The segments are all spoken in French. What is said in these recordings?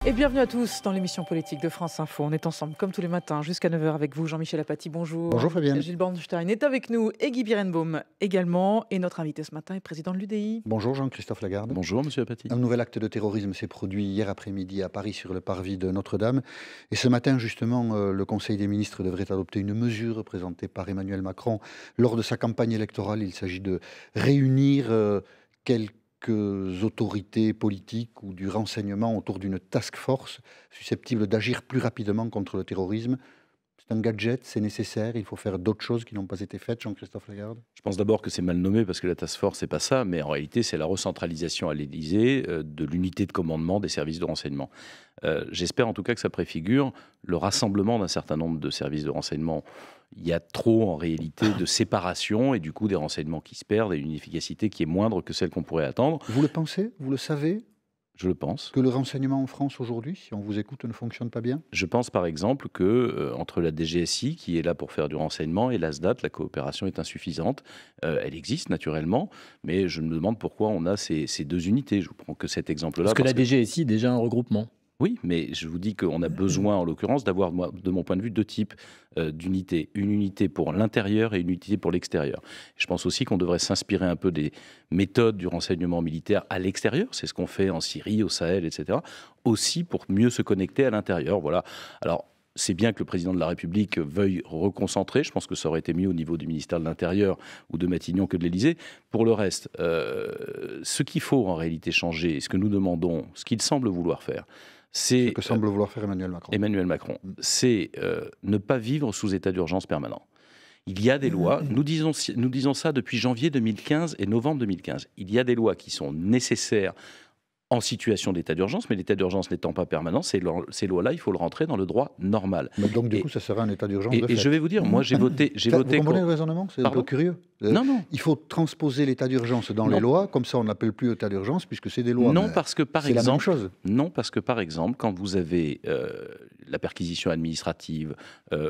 Et bienvenue à tous dans l'émission politique de France Info. On est ensemble comme tous les matins jusqu'à 9 h avec vous, Jean-Michel Apathy. Bonjour. Bonjour Fabienne. Gilles Bornstein est avec nous et Guy Birenbaum également. Et notre invité ce matin est président de l'UDI. Bonjour Jean-Christophe Lagarde. Bonjour Monsieur Apathy. Un nouvel acte de terrorisme s'est produit hier après-midi à Paris sur le parvis de Notre-Dame. Et ce matin justement, le Conseil des ministres devrait adopter une mesure présentée par Emmanuel Macron lors de sa campagne électorale. Il s'agit de réunir quelques autorités politiques ou du renseignement autour d'une task force susceptible d'agir plus rapidement contre le terrorisme. C'est un gadget, c'est nécessaire, il faut faire d'autres choses qui n'ont pas été faites, Jean-Christophe Lagarde. Je pense d'abord que c'est mal nommé parce que la task force, c'est pas ça, mais en réalité, c'est la recentralisation à l'Élysée de l'unité de commandement des services de renseignement. J'espère en tout cas que ça préfigure le rassemblement d'un certain nombre de services de renseignement. Il y a trop en réalité de séparation et du coup des renseignements qui se perdent et une efficacité qui est moindre que celle qu'on pourrait attendre. Vous le pensez? Vous le savez? Je le pense. Que le renseignement en France aujourd'hui, si on vous écoute, ne fonctionne pas bien? Je pense par exemple que entre la DGSI, qui est là pour faire du renseignement, et l'ASDAT, la coopération est insuffisante. Elle existe naturellement, mais je me demande pourquoi on a ces deux unités. Je vous prends que cet exemple-là. Parce que la DGSI est déjà un regroupement. Oui, mais je vous dis qu'on a besoin, en l'occurrence, d'avoir, de mon point de vue, deux types d'unités. Une unité pour l'intérieur et une unité pour l'extérieur. Je pense aussi qu'on devrait s'inspirer un peu des méthodes du renseignement militaire à l'extérieur. C'est ce qu'on fait en Syrie, au Sahel, etc. Aussi pour mieux se connecter à l'intérieur. Voilà. Alors, c'est bien que le président de la République veuille reconcentrer. Je pense que ça aurait été mieux au niveau du ministère de l'Intérieur ou de Matignon que de l'Élysée. Pour le reste, ce qu'il faut en réalité changer, ce que nous demandons, ce qu'il semble vouloir faire, c'est ce que semble vouloir faire Emmanuel Macron. C'est ne pas vivre sous état d'urgence permanent. Il y a des lois, nous disons ça depuis janvier 2015 et novembre 2015. Il y a des lois qui sont nécessaires en situation d'état d'urgence, mais l'état d'urgence n'étant pas permanent, ces lois-là, il faut le rentrer dans le droit normal. Mais donc du coup, ça sera un état d'urgence de fait. Et je vais vous dire, moi j'ai voté... Vous comprenez le raisonnement? C'est un peu curieux. Non. Il faut transposer l'état d'urgence dans les lois, comme ça on n'appelle plus état d'urgence puisque c'est des lois. Non, parce que par exemple, c'est la même chose. Non, parce que par exemple, quand vous avez la perquisition administrative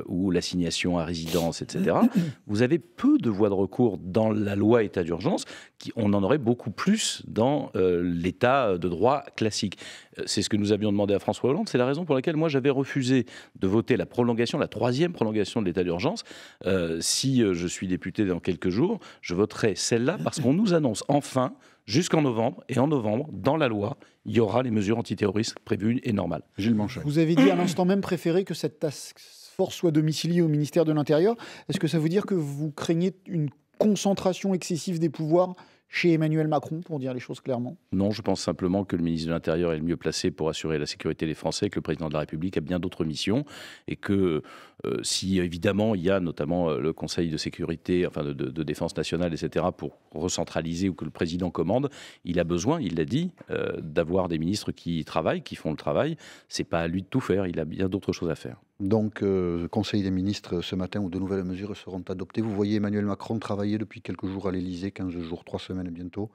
ou l'assignation à résidence, etc., vous avez peu de voies de recours dans la loi état d'urgence, on en aurait beaucoup plus dans l'état de droit classique. C'est ce que nous avions demandé à François Hollande. C'est la raison pour laquelle moi j'avais refusé de voter la prolongation, la troisième prolongation de l'état d'urgence. Si je suis député dans quelques jours, je voterai celle-là parce qu'on nous annonce enfin, jusqu'en novembre, et en novembre, dans la loi, il y aura les mesures antiterroristes prévues et normales. Gilles Manchet. Vous avez dit à l'instant même préféré que cette task force soit domiciliée au ministère de l'Intérieur. Est-ce que ça veut dire que vous craignez une concentration excessive des pouvoirs chez Emmanuel Macron, pour dire les choses clairement? Non, je pense simplement que le ministre de l'Intérieur est le mieux placé pour assurer la sécurité des Français, que le président de la République a bien d'autres missions, et que si évidemment il y a notamment le Conseil de sécurité, enfin de défense nationale, etc., pour recentraliser ou que le président commande, il a besoin, il l'a dit, d'avoir des ministres qui travaillent, qui font le travail. C'est pas à lui de tout faire, il a bien d'autres choses à faire. Donc, Conseil des ministres ce matin où de nouvelles mesures seront adoptées. Vous voyez Emmanuel Macron travailler depuis quelques jours à l'Élysée, 15 jours, 3 semaines bientôt.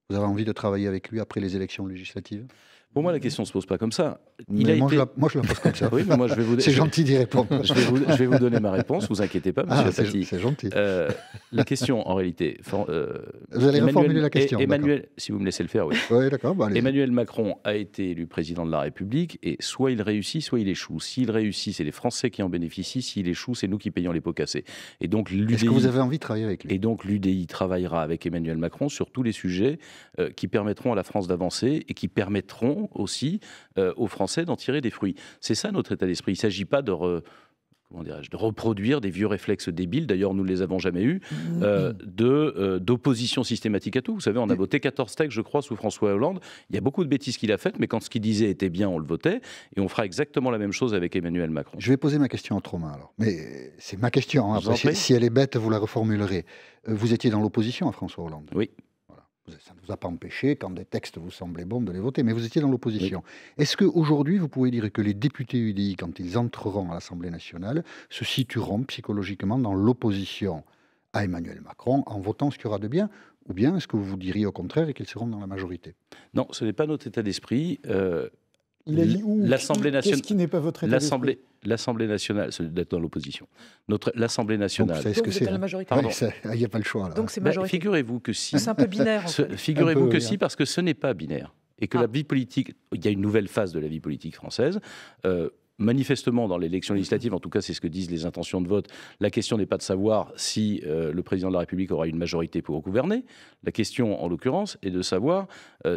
Vous avez envie de travailler avec lui après les élections législatives? Pour moi, la question ne se pose pas comme ça. Moi, je la pose comme ça. Oui, mais moi, c'est gentil d'y répondre. Je vais vous donner ma réponse, vous inquiétez pas, monsieur Apathy. C'est gentil. La question, en réalité... vous allez reformuler la question. Emmanuel, si vous me laissez le faire, oui. Oui, d'accord. Bah, Emmanuel Macron a été élu président de la République et soit il réussit, soit il échoue. S'il réussit, c'est les Français qui en bénéficient. S'il échoue, c'est nous qui payons les pots cassés. Et donc, est-ce que vous avez envie de travailler avec lui? Et donc, l'UDI travaillera avec Emmanuel Macron sur tous les sujets qui permettront à la France d'avancer et qui permettront aussi aux Français d'en tirer des fruits. C'est ça notre état d'esprit. Il ne s'agit pas de reproduire des vieux réflexes débiles, d'ailleurs nous ne les avons jamais eus, d'opposition systématique à tout. Vous savez, on a voté 14 textes, je crois, sous François Hollande. Il y a beaucoup de bêtises qu'il a faites, mais quand ce qu'il disait était bien, on le votait. Et on fera exactement la même chose avec Emmanuel Macron. Je vais poser ma question en 3 mains alors. Mais c'est ma question. Hein. Après, si elle est bête, vous la reformulerez. Vous étiez dans l'opposition à François Hollande. Oui. Ça ne vous a pas empêché, quand des textes vous semblaient bons, de les voter, mais vous étiez dans l'opposition. Oui. Est-ce qu'aujourd'hui, vous pouvez dire que les députés UDI, quand ils entreront à l'Assemblée nationale, se situeront psychologiquement dans l'opposition à Emmanuel Macron en votant ce qu'il y aura de bien? Ou bien est-ce que vous diriez au contraire qu'ils seront dans la majorité? Non, ce n'est pas notre état d'esprit. Il a dit où? L'Assemblée nationale. Qu'est-ce qui n'est pas votre état d'esprit? L'Assemblée nationale, c'est d'être dans l'opposition. L'Assemblée nationale. Donc, vous savez ce que c'est, la majorité. Il n'y a pas le choix. Là. Donc c'est majorité. Figurez-vous que si. C'est un peu binaire. En fait. Figurez-vous que si, parce que ce n'est pas binaire. et que la vie politique, il y a une nouvelle phase de la vie politique française. Manifestement, dans l'élection législative, en tout cas c'est ce que disent les intentions de vote, la question n'est pas de savoir si le président de la République aura une majorité pour gouverner. La question, en l'occurrence, est de savoir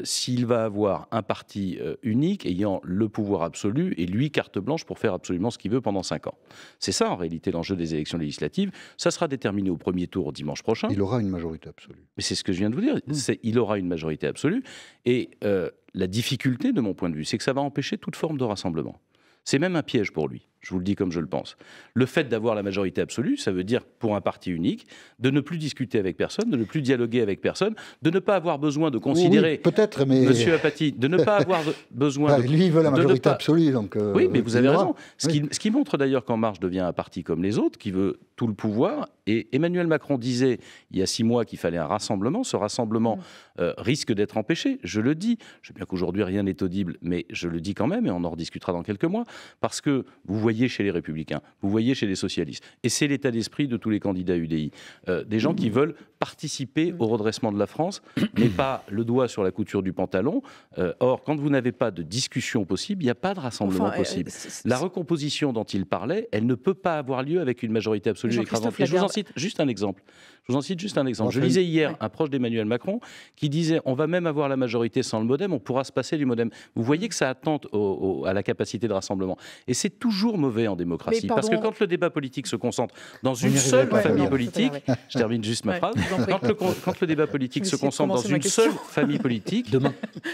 s'il va avoir un parti unique ayant le pouvoir absolu et lui carte blanche pour faire absolument ce qu'il veut pendant 5 ans. C'est ça, en réalité, l'enjeu des élections législatives. Ça sera déterminé au premier tour dimanche prochain. Il aura une majorité absolue. Mais c'est ce que je viens de vous dire. Il aura une majorité absolue. Et la difficulté, de mon point de vue, c'est que ça va empêcher toute forme de rassemblement. C'est même un piège pour lui, je vous le dis comme je le pense. Le fait d'avoir la majorité absolue, ça veut dire, pour un parti unique, de ne plus discuter avec personne, de ne plus dialoguer avec personne, de ne pas avoir besoin de considérer... Oui, peut-être, mais... Monsieur Apathy, de ne pas avoir besoin... Lui, il veut la majorité absolue, donc... oui, mais vous avez raison. Ce qui montre d'ailleurs qu'En Marche devient un parti comme les autres, qui veut tout le pouvoir. Et Emmanuel Macron disait, il y a 6 mois, qu'il fallait un rassemblement. Ce rassemblement risque d'être empêché. Je le dis. Je sais bien qu'aujourd'hui, rien n'est audible, mais je le dis quand même, et on en rediscutera dans quelques mois, parce que vous voyez chez les Républicains, vous voyez chez les socialistes, et c'est l'état d'esprit de tous les candidats UDI, des gens qui veulent participer au redressement de la France, mais pas le doigt sur la couture du pantalon. Or, quand vous n'avez pas de discussion possible, il n'y a pas de rassemblement possible. La recomposition dont il parlait, elle ne peut pas avoir lieu avec une majorité absolue écrasante. Je vous en cite juste un exemple. Je lisais hier un proche d'Emmanuel Macron qui disait on va même avoir la majorité sans le modem, on pourra se passer du modem. Vous voyez que ça attente à la capacité de rassemblement. Et c'est toujours mauvais en démocratie. Parce que quand le débat politique se concentre dans une seule famille politique, je termine juste ma phrase, quand le débat politique se concentre dans une seule famille politique,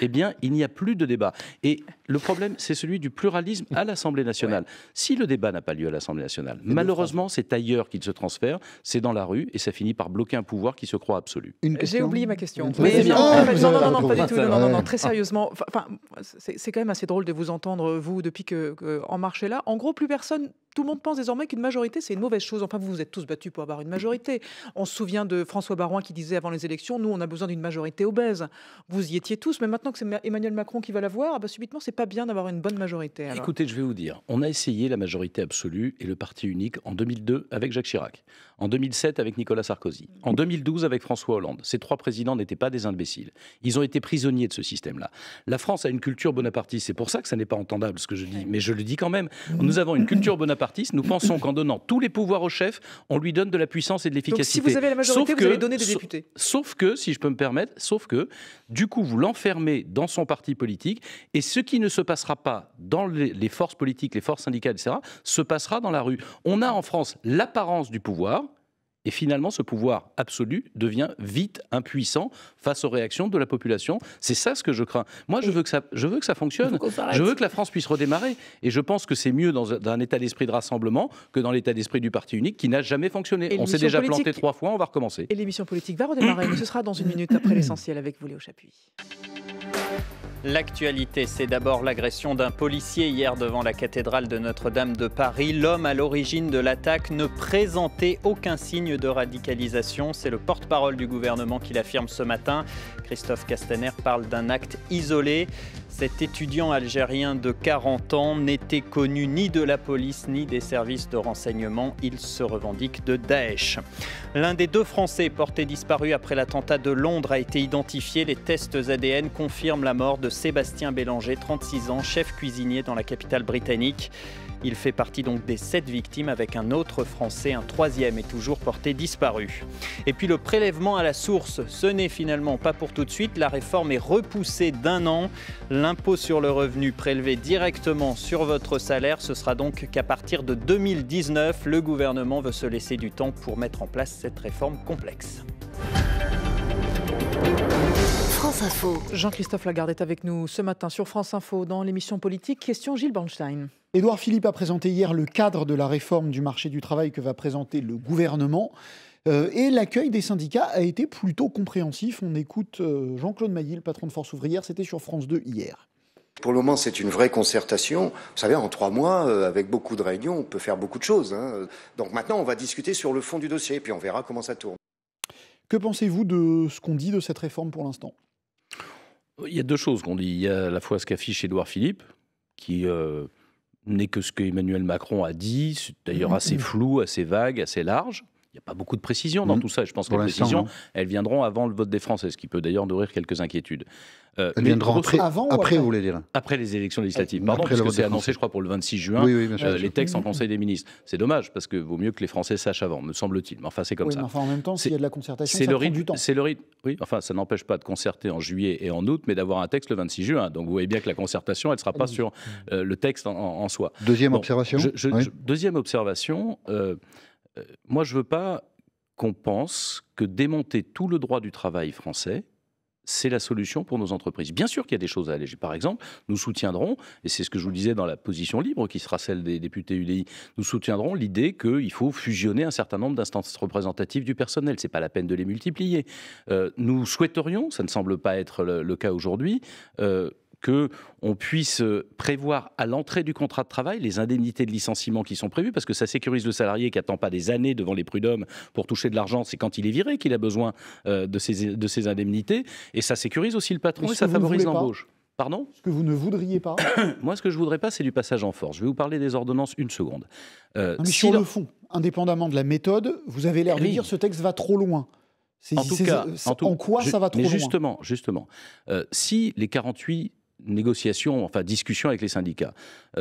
eh bien, il n'y a plus de débat. Et le problème, c'est celui du pluralisme à l'Assemblée nationale. Si le débat n'a pas lieu à l'Assemblée nationale, malheureusement, c'est ailleurs qu'il se transfère, c'est dans la rue, et ça finit par bloquer un pouvoir qui se croit absolu. J'ai oublié ma question. Mais non, pas du tout. Non, très sérieusement. Enfin, c'est quand même assez drôle de vous entendre, vous, depuis que En Marche est là. En gros, plus personne... Tout le monde pense désormais qu'une majorité, c'est une mauvaise chose. Enfin, vous vous êtes tous battus pour avoir une majorité. On se souvient de François Baroin qui disait avant les élections, nous, on a besoin d'une majorité obèse. Vous y étiez tous, mais maintenant que c'est Emmanuel Macron qui va l'avoir, subitement, c'est pas bien d'avoir une bonne majorité. Alors. Écoutez, je vais vous dire, on a essayé la majorité absolue et le parti unique en 2002 avec Jacques Chirac, en 2007 avec Nicolas Sarkozy, en 2012 avec François Hollande. Ces 3 présidents n'étaient pas des imbéciles. Ils ont été prisonniers de ce système-là. La France a une culture bonapartiste. C'est pour ça que ça n'est pas entendable ce que je dis, mais je le dis quand même. Nous avons une culture bonapartiste. Nous pensons qu'en donnant tous les pouvoirs au chef, on lui donne de la puissance et de l'efficacité. Donc si vous avez la majorité, vous allez donner des députés. Sauf que, si je peux me permettre, du coup, vous l'enfermez dans son parti politique, et ce qui ne se passera pas dans les forces politiques, les forces syndicales, etc., se passera dans la rue. On a en France l'apparence du pouvoir, et finalement, ce pouvoir absolu devient vite impuissant face aux réactions de la population. C'est ça ce que je crains. Moi, je veux que ça fonctionne. Je veux que la France puisse redémarrer. Et je pense que c'est mieux dans un état d'esprit de rassemblement que dans l'état d'esprit du parti unique qui n'a jamais fonctionné. On s'est déjà planté 3 fois, on va recommencer. Et l'émission politique va redémarrer, mais ce sera dans 1 minute après l'essentiel avec vous, Léo Chapuis. L'actualité, c'est d'abord l'agression d'un policier hier devant la cathédrale de Notre-Dame de Paris. L'homme à l'origine de l'attaque ne présentait aucun signe de radicalisation. C'est le porte-parole du gouvernement qui l'affirme ce matin. Christophe Castaner parle d'un acte isolé. Cet étudiant algérien de 40 ans n'était connu ni de la police ni des services de renseignement. Il se revendique de Daesh. L'un des 2 Français portés disparus après l'attentat de Londres a été identifié. Les tests ADN confirment la mort de Sébastien Bélanger, 36 ans, chef cuisinier dans la capitale britannique. Il fait partie donc des 7 victimes avec un autre Français, un 3e est toujours porté disparu. Et puis le prélèvement à la source, ce n'est finalement pas pour tout de suite. La réforme est repoussée d'1 an. L'impôt sur le revenu prélevé directement sur votre salaire, ce sera donc qu'à partir de 2019, le gouvernement veut se laisser du temps pour mettre en place cette réforme complexe. France Info. Jean-Christophe Lagarde est avec nous ce matin sur France Info dans l'émission politique. Question Gilles Bornstein. Édouard Philippe a présenté hier le cadre de la réforme du marché du travail que va présenter le gouvernement. Et l'accueil des syndicats a été plutôt compréhensif. On écoute Jean-Claude Mailly, le patron de Force ouvrière. C'était sur France 2 hier. Pour le moment, c'est une vraie concertation. Vous savez, en 3 mois, avec beaucoup de réunions, on peut faire beaucoup de choses. Donc maintenant, on va discuter sur le fond du dossier, puis on verra comment ça tourne. Que pensez-vous de ce qu'on dit de cette réforme pour l'instant ? Il y a 2 choses qu'on dit. Il y a à la fois ce qu'affiche Édouard Philippe, qui n'est que ce qu'Emmanuel Macron a dit, c'est d'ailleurs assez flou, assez vague, assez large. Il n'y a pas beaucoup de précisions dans tout ça. Je pense que Pour les l'instant, précisions, non. elles viendront avant le vote des Français, ce qui peut d'ailleurs nourrir quelques inquiétudes. Elles Mais viendront grosso- Avant ou après, après vous voulez dire. après les élections législatives, Après pardon, le parce que vote c'est des annoncé, Français. je crois, pour le 26 juin, Oui, bien sûr. les textes en Conseil des ministres. C'est dommage, parce que vaut mieux que les Français sachent avant, me semble-t-il. Mais enfin, c'est comme Oui, ça. mais enfin, en même temps, s'il y a de la concertation, ça C'est le prend du rythme. temps. C'est le rythme. Oui, enfin, ça n'empêche pas de concerter en juillet et en août, mais d'avoir un texte le 26 juin. Donc, vous voyez bien que la concertation, elle ne sera pas sur le texte en soi. Deuxième Bon, observation. Oui. Deuxième observation. Moi, je ne veux pas qu'on pense que démonter tout le droit du travail français, c'est la solution pour nos entreprises. Bien sûr qu'il y a des choses à alléger. Par exemple, nous soutiendrons, et c'est ce que je vous disais dans la position libre, qui sera celle des députés UDI, nous soutiendrons l'idée qu'il faut fusionner un certain nombre d'instances représentatives du personnel. Ce n'est pas la peine de les multiplier. Nous souhaiterions, ça ne semble pas être le cas aujourd'hui, qu'on puisse prévoir à l'entrée du contrat de travail les indemnités de licenciement qui sont prévues, parce que ça sécurise le salarié qui n'attend pas des années devant les prud'hommes pour toucher de l'argent. C'est quand il est viré qu'il a besoin de ces indemnités. Et ça sécurise aussi le patron Mais et ce ça que vous ne favorise voulez pas l'embauche. Pardon ? Ce que vous ne voudriez pas. Moi, ce que je ne voudrais pas, c'est du passage en force. Je vais vous parler des ordonnances une seconde. Non, mais sur le fond, indépendamment de la méthode, vous avez l'air de dire ce texte va trop loin. En quoi ça va trop loin ? Justement, si les 48 négociations, enfin discussions avec les syndicats,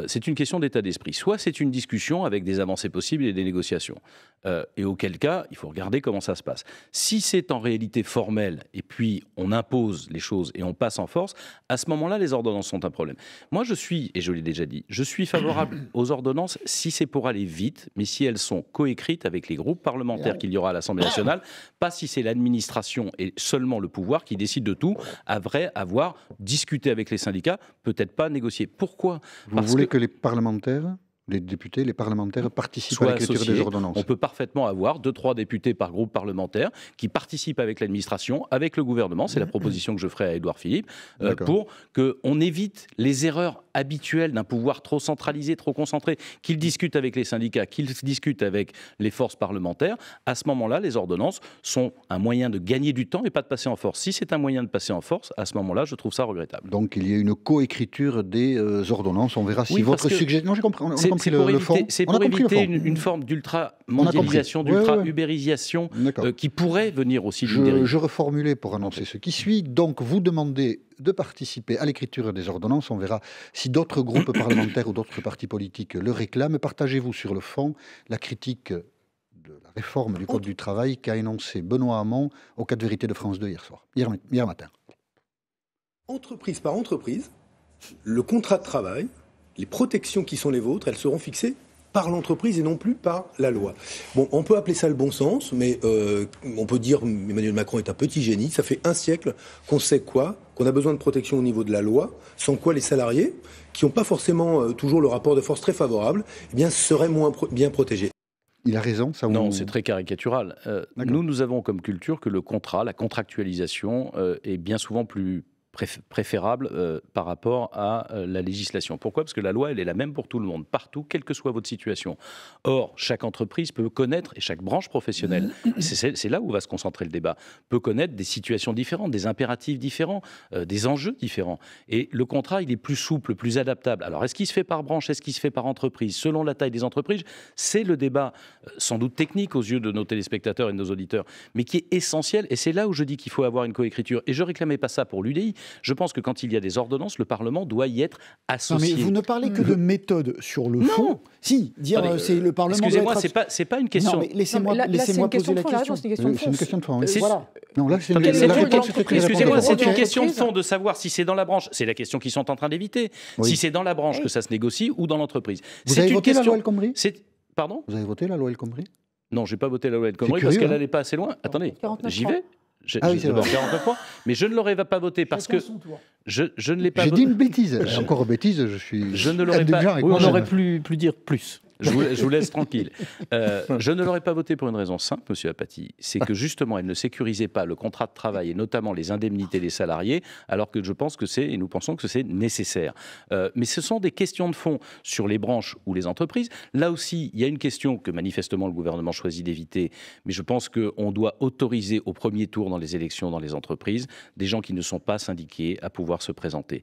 c'est une question d'état d'esprit. Soit c'est une discussion avec des avancées possibles et des négociations. Et auquel cas, il faut regarder comment ça se passe. Si c'est en réalité formel, et puis on impose les choses et on passe en force, à ce moment-là, les ordonnances sont un problème. Moi, je suis, et je l'ai déjà dit, je suis favorable aux ordonnances si c'est pour aller vite, mais si elles sont coécrites avec les groupes parlementaires qu'il y aura à l'Assemblée nationale, pas si c'est l'administration et seulement le pouvoir qui décide de tout, après avoir discuté avec les syndicats, peut-être pas négocié. Pourquoi ? Vous voulez que les parlementaires, les députés, les parlementaires participent à l'écriture des ordonnances. On peut parfaitement avoir 2-3 députés par groupe parlementaire qui participent avec l'administration, avec le gouvernement. C'est la proposition que je ferai à Édouard Philippe, pour qu'on évite les erreurs habituelles d'un pouvoir trop centralisé, trop concentré, qu'il discute avec les syndicats, qu'il discute avec les forces parlementaires. À ce moment-là, les ordonnances sont un moyen de gagner du temps et pas de passer en force. Si c'est un moyen de passer en force, à ce moment-là, je trouve ça regrettable. Donc il y a une coécriture des ordonnances. On verra si Oui, votre suggestion... Non, j'ai compris. C'est pour éviter une forme d'ultra-mondialisation, d'ultra-ubérisation qui pourrait venir aussi d'une dérive. Je reformulais pour annoncer ce qui suit. Donc, vous demandez de participer à l'écriture des ordonnances. On verra si d'autres groupes parlementaires ou d'autres partis politiques le réclament. Partagez-vous sur le fond la critique de la réforme du Code du travail qu'a énoncé Benoît Hamon au 4 vérités de France 2 hier matin. Entreprise par entreprise, le contrat de travail, les protections qui sont les vôtres, elles seront fixées par l'entreprise et non plus par la loi. Bon, on peut appeler ça le bon sens, mais on peut dire Emmanuel Macron est un petit génie. Ça fait un siècle qu'on sait qu'on a besoin de protection au niveau de la loi, sans quoi les salariés, qui n'ont pas forcément toujours le rapport de force très favorable, eh bien, seraient moins bien protégés. Il a raison, ça. Non, c'est très caricatural. Nous avons comme culture que le contrat, la contractualisation, est bien souvent plus préférable par rapport à la législation. Pourquoi ? Parce que la loi, elle est la même pour tout le monde, partout, quelle que soit votre situation. Or, chaque entreprise peut connaître, et chaque branche professionnelle, c'est là où va se concentrer le débat, peut connaître des situations différentes, des impératifs différents, des enjeux différents. Et le contrat, il est plus souple, plus adaptable. Alors, est-ce qu'il se fait par branche ? Est-ce qu'il se fait par entreprise ? Selon la taille des entreprises, c'est le débat sans doute technique aux yeux de nos téléspectateurs et de nos auditeurs, mais qui est essentiel. Et c'est là où je dis qu'il faut avoir une coécriture. Et je ne réclamais pas ça pour l'UDI. Je pense que quand il y a des ordonnances, le Parlement doit y être associé. Non, mais vous ne parlez que de méthode sur le fond. Si, dire c'est le Parlement. Excusez-moi, c'est pas une question. Non, mais laissez-moi poser la question. C'est une question de fond. Voilà. Non, là, c'est excusez-moi, c'est une question de fond de savoir si c'est dans la branche. C'est la question qu'ils sont en train d'éviter. Si c'est dans la branche que ça se négocie ou dans l'entreprise. Vous avez voté la loi El Khomri ? Pardon ? Vous avez voté la loi El Khomri ? Non, je n'ai pas voté la loi El Khomri parce qu'elle n'allait pas assez loin. Attendez, j'y vais. Oui, c'est vrai. 49 points, mais je ne l'aurais pas voté parce que je ne l'ai pas voté. J'ai dit une bêtise. Encore bêtise, je suis. Je ne l'aurais pas. Oui, on aurait pu dire plus. Je vous laisse tranquille. Je ne l'aurais pas voté pour une raison simple, monsieur Apathy, c'est que justement, elle ne sécurisait pas le contrat de travail et notamment les indemnités des salariés, alors que je pense que et nous pensons que c'est nécessaire. Mais ce sont des questions de fond sur les branches ou les entreprises. Là aussi, il y a une question que manifestement le gouvernement choisit d'éviter, mais je pense qu'on doit autoriser au premier tour dans les élections dans les entreprises des gens qui ne sont pas syndiqués à pouvoir se présenter.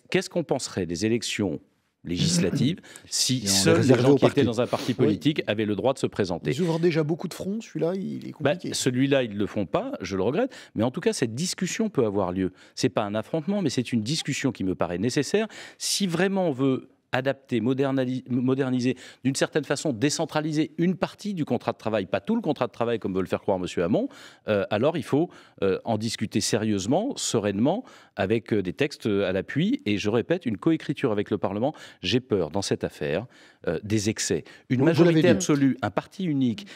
Qu'est-ce qu'on penserait des élections législatives si Et on les seuls les réservait gens aux qui étaient partis. dans un parti politique avaient le droit de se présenter. Ils ouvrent déjà beaucoup de fronts, celui-là, il est compliqué. Celui-là, ils ne le font pas, je le regrette, mais en tout cas, cette discussion peut avoir lieu. Ce n'est pas un affrontement, mais c'est une discussion qui me paraît nécessaire. Si vraiment on veut adapter, moderniser, d'une certaine façon, décentraliser une partie du contrat de travail, pas tout le contrat de travail comme veut le faire croire M. Hamon, alors il faut en discuter sérieusement, sereinement, avec des textes à l'appui, et je répète, une coécriture avec le Parlement. J'ai peur, dans cette affaire, des excès. Une majorité absolue, un parti unique,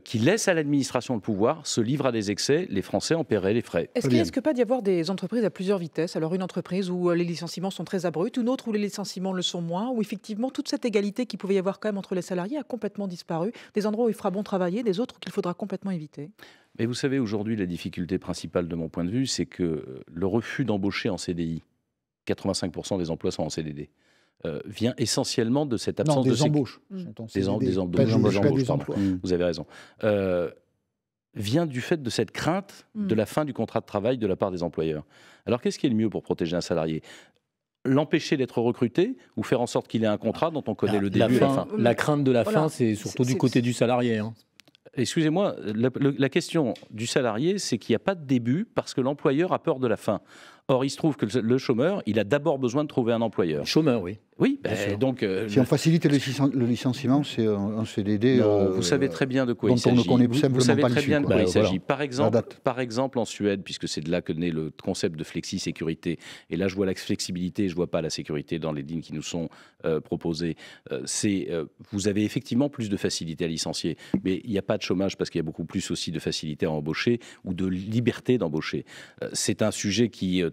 qui laisse à l'administration le pouvoir, se livre à des excès, les Français en paieraient les frais. Est-ce qu'il risque pas d'y avoir des entreprises à plusieurs vitesses? Alors une entreprise où les licenciements sont très abrupts, une autre où les licenciements le sont moins, où effectivement toute cette égalité qu'il pouvait y avoir quand même entre les salariés a complètement disparu, des endroits où il fera bon travailler, des autres qu'il faudra complètement éviter? Mais vous savez, aujourd'hui, la difficulté principale de mon point de vue, c'est que le refus d'embaucher en CDI, 85% des emplois sont en CDD, vient essentiellement de cette absence de embauches. Des embauches, pardon. Vous avez raison. Vient du fait de cette crainte de la fin du contrat de travail de la part des employeurs. Alors qu'est-ce qui est le mieux pour protéger un salarié? L'empêcher d'être recruté ou faire en sorte qu'il ait un contrat dont on connaît le début et la fin? La crainte de la fin, c'est surtout du côté du salarié. Excusez-moi, la question du salarié, c'est qu'il n'y a pas de début parce que l'employeur a peur de la fin. Or, il se trouve que le chômeur, il a d'abord besoin de trouver un employeur. Chômeur, oui. Oui, donc... si on facilite le licenciement, c'est un CDD... vous savez très bien de quoi il s'agit. Vous savez très bien de quoi il s'agit. Par exemple, en Suède, puisque c'est de là que naît le concept de flexi-sécurité, et là je vois la flexibilité, je ne vois pas la sécurité dans les lignes qui nous sont proposées, vous avez effectivement plus de facilité à licencier, mais il n'y a pas de chômage parce qu'il y a beaucoup plus aussi de facilité à embaucher ou de liberté d'embaucher. C'est un sujet qui...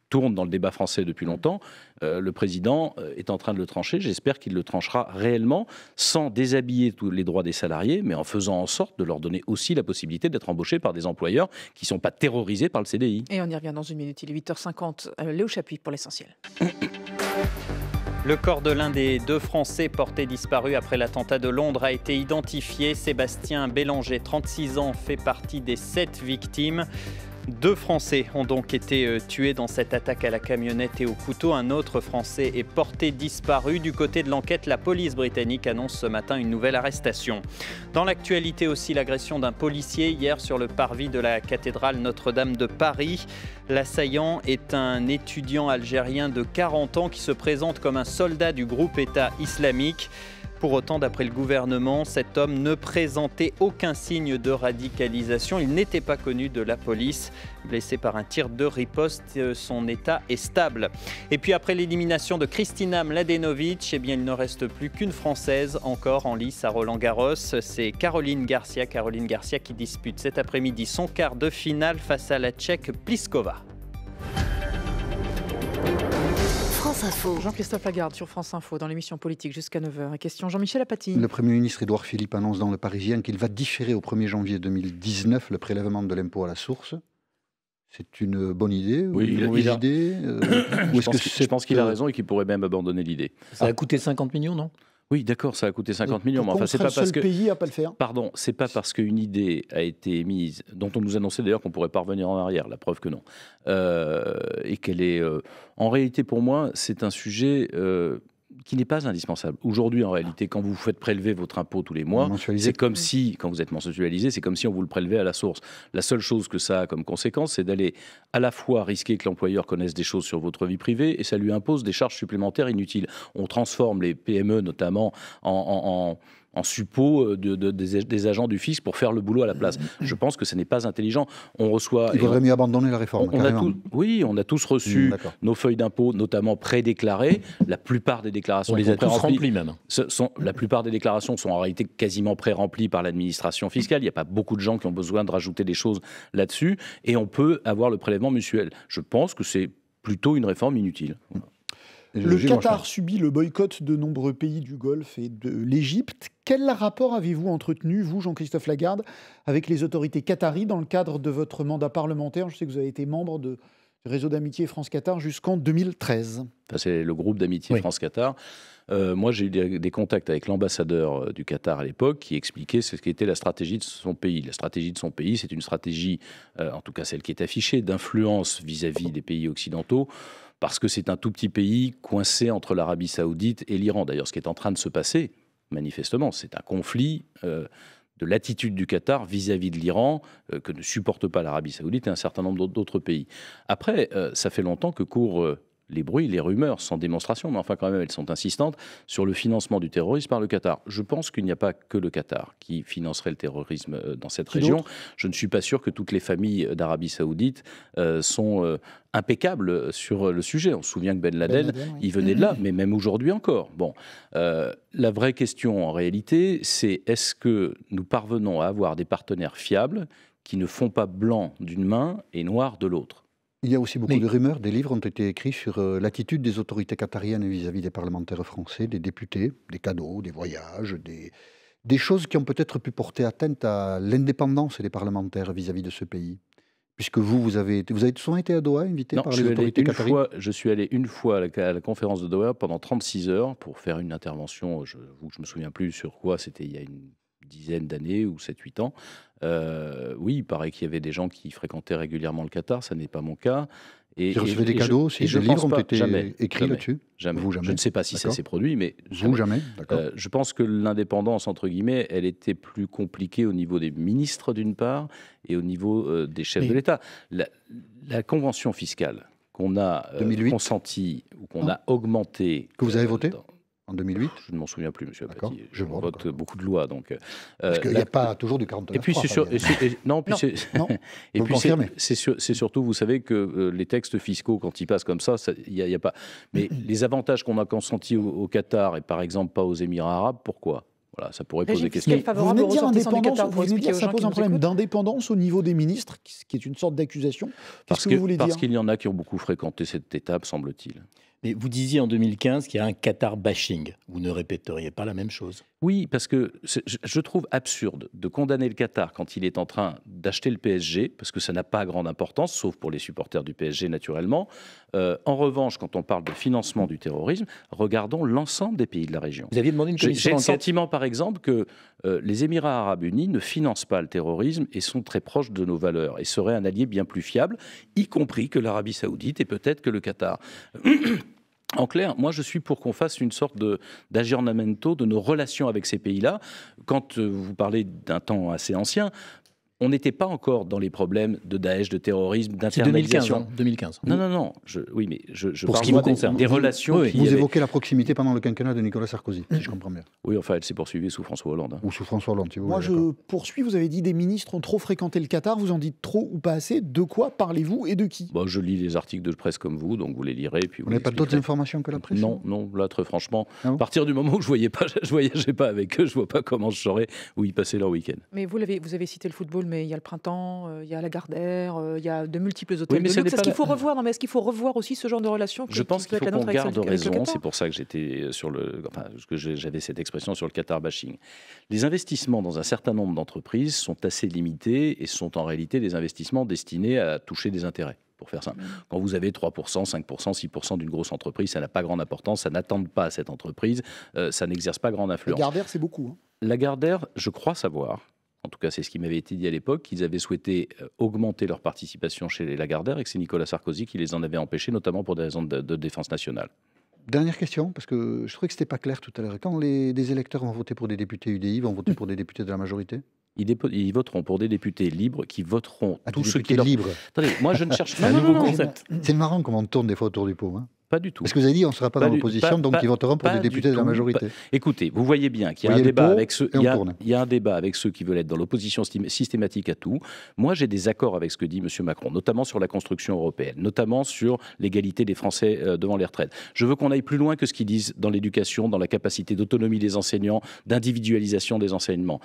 tourne dans le débat français depuis longtemps. Le président est en train de le trancher. J'espère qu'il le tranchera réellement, sans déshabiller tous les droits des salariés, mais en faisant en sorte de leur donner aussi la possibilité d'être embauchés par des employeurs qui ne sont pas terrorisés par le CDI. Et on y revient dans une minute. Il est 8h50. Léo Chapuis pour l'essentiel. Le corps de l'un des deux Français portés disparus après l'attentat de Londres a été identifié. Sébastien Bélanger, 36 ans, fait partie des 7 victimes. 2 Français ont donc été tués dans cette attaque à la camionnette et au couteau. Un autre Français est porté disparu. Du côté de l'enquête, la police britannique annonce ce matin une nouvelle arrestation. Dans l'actualité aussi, l'agression d'un policier hier sur le parvis de la cathédrale Notre-Dame de Paris. L'assaillant est un étudiant algérien de 40 ans qui se présente comme un soldat du groupe État islamique. Pour autant, d'après le gouvernement, cet homme ne présentait aucun signe de radicalisation. Il n'était pas connu de la police. Blessé par un tir de riposte, son état est stable. Et puis après l'élimination de Kristina Mladenovic, il ne reste plus qu'une Française encore en lice à Roland-Garros. C'est Caroline Garcia qui dispute cet après-midi son quart de finale face à la Tchèque Pliskova. France Info. Jean-Christophe Lagarde sur France Info dans l'émission politique jusqu'à 9h. Et question Jean-Michel Apathy. Le Premier ministre Édouard Philippe annonce dans Le Parisien qu'il va différer au 1er janvier 2019 le prélèvement de l'impôt à la source. C'est une bonne idée ou une mauvaise idée Je pense qu'il a raison et qu'il pourrait même abandonner l'idée. Ça a coûté 50 millions, non ? Oui, d'accord, ça a coûté 50 millions, mais enfin, c'est pas parce que pays à pas le faire. Pardon, c'est pas parce qu'une idée a été émise, dont on nous annonçait d'ailleurs qu'on pourrait pas revenir en arrière, la preuve que non, et qu'elle est, en réalité, pour moi, c'est un sujet qui n'est pas indispensable. Aujourd'hui, en réalité, quand vous faites prélever votre impôt tous les mois, c'est comme si, quand vous êtes mensualisé, c'est comme si on vous le prélevait à la source. La seule chose que ça a comme conséquence, c'est d'aller à la fois risquer que l'employeur connaisse des choses sur votre vie privée et ça lui impose des charges supplémentaires inutiles. On transforme les PME notamment en suppôt des agents du fisc pour faire le boulot à la place. Je pense que ce n'est pas intelligent. On reçoit... Il vaudrait mieux abandonner la réforme, on a tous reçu nos feuilles d'impôt, notamment prédéclarées. La plupart des déclarations on les a tous remplies même. La plupart des déclarations sont en réalité quasiment pré-remplies par l'administration fiscale. Il n'y a pas beaucoup de gens qui ont besoin de rajouter des choses là-dessus. Et on peut avoir le prélèvement mutuel. Je pense que c'est plutôt une réforme inutile. Le Qatar subit le boycott de nombreux pays du Golfe et de l'Égypte. Quel rapport avez-vous entretenu, vous, Jean-Christophe Lagarde, avec les autorités qataries dans le cadre de votre mandat parlementaire? Je sais que vous avez été membre du réseau d'amitié France-Qatar jusqu'en 2013. C'est le groupe d'amitié France-Qatar. Moi, j'ai eu des contacts avec l'ambassadeur du Qatar à l'époque qui expliquait ce qu'était la stratégie de son pays. La stratégie de son pays, c'est une stratégie, en tout cas celle qui est affichée, d'influence vis-à-vis des pays occidentaux. parce que c'est un tout petit pays coincé entre l'Arabie Saoudite et l'Iran. D'ailleurs, ce qui est en train de se passer, manifestement, c'est un conflit de l'attitude du Qatar vis-à-vis de l'Iran que ne supporte pas l'Arabie Saoudite et un certain nombre d'autres pays. Après, ça fait longtemps que courent les bruits, les rumeurs, sans démonstration, mais enfin quand même elles sont insistantes, sur le financement du terrorisme par le Qatar. Je pense qu'il n'y a pas que le Qatar qui financerait le terrorisme dans cette région. Je ne suis pas sûr que toutes les familles d'Arabie Saoudite sont impeccables sur le sujet. On se souvient que Ben Laden, il venait de là, mais même aujourd'hui encore. Bon, la vraie question en réalité, c'est est-ce que nous parvenons à avoir des partenaires fiables qui ne font pas blanc d'une main et noir de l'autre? Il y a aussi beaucoup de rumeurs, des livres ont été écrits sur l'attitude des autorités qatariennes vis-à-vis des parlementaires français, des députés, des cadeaux, des voyages, des choses qui ont peut-être pu porter atteinte à l'indépendance des parlementaires vis-à-vis de ce pays. Puisque vous avez souvent été à Doha, invité par les autorités qatariennes. Je suis allé une fois à la conférence de Doha pendant 36 heures pour faire une intervention, je me souviens plus sur quoi, c'était il y a une dizaine d'années ou 7-8 ans. Oui, il paraît qu'il y avait des gens qui fréquentaient régulièrement le Qatar, ça n'est pas mon cas. Et recevez des cadeaux aussi, des livres ont été écrits là-dessus? Jamais. Vous, jamais. Je ne sais pas si ça s'est produit, mais vous, jamais. D'accord. Je pense que l'indépendance, entre guillemets, elle était plus compliquée au niveau des ministres d'une part et au niveau des chefs de l'État. La convention fiscale qu'on a consentie ou qu'on a augmentée... Que vous avez voté en 2008? Je ne m'en souviens plus, monsieur Apathy. Je vote beaucoup de lois. Donc, parce qu'il n'y a pas toujours du 49.3. Et puis, c'est surtout, vous savez que les textes fiscaux, quand ils passent comme ça, il n'y a pas... Mais les avantages qu'on a consentis au Qatar et par exemple pas aux Émirats arabes, pourquoi? Voilà, ça pourrait poser question. Vous venez de dire indépendance, vous venez de dire que ça pose un problème d'indépendance au niveau des ministres, qui est une sorte d'accusation. Qu'est-ce que vous voulez dire? Parce qu'il y en a qui ont beaucoup fréquenté cette étape, semble-t-il. Mais vous disiez en 2015 qu'il y a un Qatar bashing. Vous ne répéteriez pas la même chose? Oui, parce que je trouve absurde de condamner le Qatar quand il est en train d'acheter le PSG, parce que ça n'a pas grande importance, sauf pour les supporters du PSG naturellement. En revanche, quand on parle de financement du terrorisme, regardons l'ensemble des pays de la région. Vous aviez demandé une commission d'enquête. J'ai le sentiment, par exemple, que les Émirats arabes unis ne financent pas le terrorisme et sont très proches de nos valeurs et seraient un allié bien plus fiable, y compris que l'Arabie saoudite et peut-être que le Qatar. En clair, moi je suis pour qu'on fasse une sorte d'aggiornamento de nos relations avec ces pays-là. Quand vous parlez d'un temps assez ancien, on n'était pas encore dans les problèmes de Daesh, de terrorisme, d'internalisation. 2015. Non. Oui, mais je pour ce qui vous concerne. Des relations. Vous évoquez la proximité pendant le quinquennat de Nicolas Sarkozy, si je comprends bien. Oui, enfin, elle s'est poursuivie sous François Hollande. Ou sous François Hollande, si vous voulez. Moi, je poursuis. Vous avez dit des ministres ont trop fréquenté le Qatar. Vous en dites trop ou pas assez? De quoi parlez-vous et de qui? Je lis les articles de presse comme vous, donc vous les lirez. Puis vous n'avez pas d'autres informations que la presse? Non, là, très franchement, à partir du moment où je voyageais pas avec eux, je vois pas comment je saurais où ils passaient leur week-end. Mais vous avez cité le football, mais il y a le printemps. Il y a Lagardère, il y a de multiples hôtels de luxe. Est-ce qu'il faut revoir? Non, mais est-ce qu'il faut revoir aussi ce genre de relation? Je pense qu'il faut qu'on garde raison. C'est pour ça que j'étais j'avais cette expression sur le Qatar bashing. Les investissements dans un certain nombre d'entreprises sont assez limités et sont en réalité des investissements destinés à toucher des intérêts. Pour faire simple. Quand vous avez 3%, 5%, 6% d'une grosse entreprise, ça n'a pas grande importance, ça n'attend pas à cette entreprise, ça n'exerce pas grande influence. Lagardère, c'est beaucoup. Lagardère, je crois savoir. En tout cas, c'est ce qui m'avait été dit à l'époque, qu'ils avaient souhaité augmenter leur participation chez les Lagardère et que c'est Nicolas Sarkozy qui les en avait empêchés, notamment pour des raisons de défense nationale. Dernière question, parce que je trouvais que ce n'était pas clair tout à l'heure. Quand des électeurs vont voter pour des députés UDI, vont voter pour des députés de la majorité? Ils voteront pour des députés libres qui voteront tous ceux qui libres. Attendez, moi je ne cherche pas un nouveau concept. C'est marrant comment on tourne des fois autour du pot. Pas du tout. Parce que vous avez dit on ne sera pas dans l'opposition, donc ils voteront pour des députés de la majorité. Écoutez, vous voyez bien qu'il y a un débat avec ceux. Il y a un débat avec ceux qui veulent être dans l'opposition systématique à tout. Moi, j'ai des accords avec ce que dit M. Macron, notamment sur la construction européenne, notamment sur l'égalité des Français devant les retraites. Je veux qu'on aille plus loin que ce qu'ils disent dans l'éducation, dans la capacité d'autonomie des enseignants, d'individualisation des enseignements.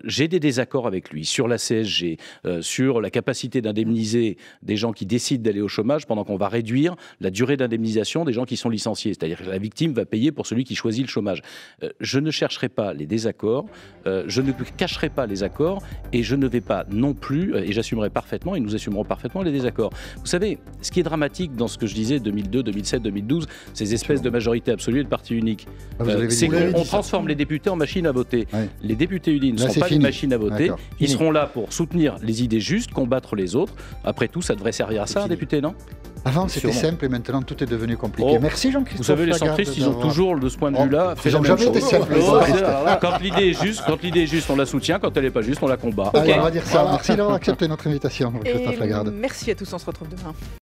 J'ai des désaccords avec lui sur la CSG, sur la capacité d'indemniser des gens qui décident d'aller au chômage pendant qu'on va réduire la durée d'indemnisation des gens qui sont licenciés. C'est-à-dire que la victime va payer pour celui qui choisit le chômage. Je ne chercherai pas les désaccords, je ne cacherai pas les accords et je ne vais pas non plus, et j'assumerai parfaitement, et nous assumerons parfaitement les désaccords. Vous savez, ce qui est dramatique dans ce que je disais 2002, 2007, 2012, ces espèces de majorité absolue et de parti unique, c'est qu'on transforme les députés en machines à voter. Ouais. Les députés unis ne sont pas des machines à voter, ils seront là pour soutenir les idées justes, combattre les autres. Après tout, ça devrait servir à ça, un député, non ? Avant, c'était Sûrement. simple et maintenant, tout est devenu compliqué. Oh, Merci Jean-Christophe. Vous savez, les Lagarde centristes, ils ont d'avoir- toujours, de ce point de vue-là, fait ils la ont même jamais été chose. simples, les Oh, centristes. alors là, quand l'idée est juste, on la soutient. Quand elle n'est pas juste, on la combat. Allez, on va dire ça. Merci d'avoir accepté notre invitation, Et Christophe Lagarde. merci à tous, on se retrouve demain.